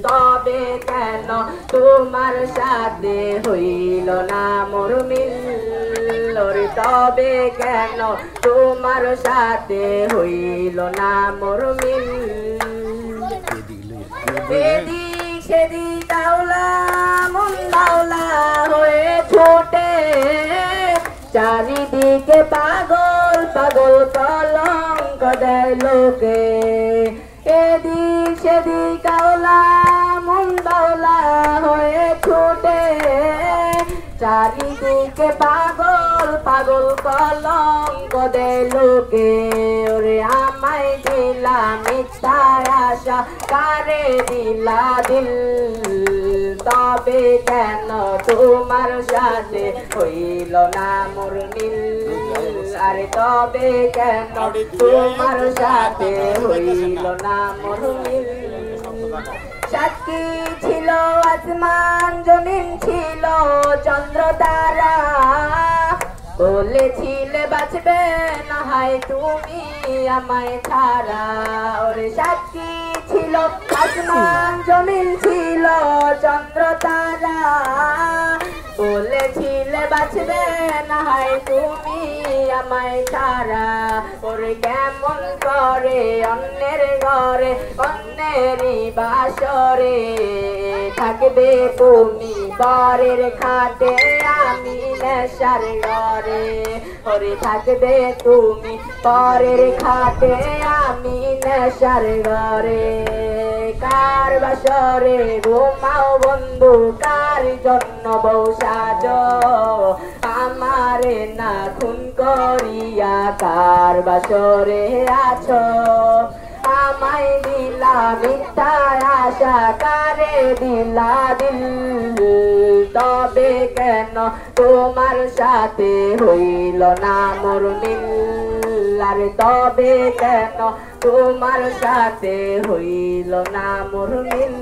তবে কেন তোমার সাথে হইল না মোর মিল ওরে তবে কেন তোমার সাথে হইল না মোর মিল এদিক সেদিক দাওলা মন দাওলা হয়ে ছোটে চারিদিকে পাগল পাগল কলঙ্ক দেয় লোকে এদিক সেদিক দাওলা মন দাওলা হয়ে ছোটে চারিদিকে পাগল পাগল কলঙ্ক দেয় লোকে ওরে আমায় দিলা মিথ্যা আশা কারে দিলা দিল তবে কেন তোমার সাথে হইল না মোর মিল আরে তবে কেন তোমার সাথে হইল না মোর মিল সাক্ষী ছিল আসমান জমিন ছিল চন্দ্র তারা বলেছিলে বাঁচবে না হয় তুমি আমায় ছাড়া ওরে সাক্ষী ছিল আসমান জমিন ছিল চন্দ্র তারা বলেছিলে বাঁচবে না হয় তুমি আমায় ছাড়া ওরে কেমন করে অন্যের ঘরে অন্যেরই বাসরে থাকবে তুমি পরের খাটে আমি নেশার ঘরে ওরে থাকবে তুমি পরের খাটে আমি নেশার ঘরে কার বাসরে ঘুমাও বন্ধু কার জন্য বউ সাজো আমারে না খুন করিয়া কার বাসরে আছো আমায় দিলা মিথ্যা আশা কারে দিলা দিল তবে কেন তোমার সাথে হইল না মোর মিল আরে তবে কেন তোমার সাথে হইল না মোর মিল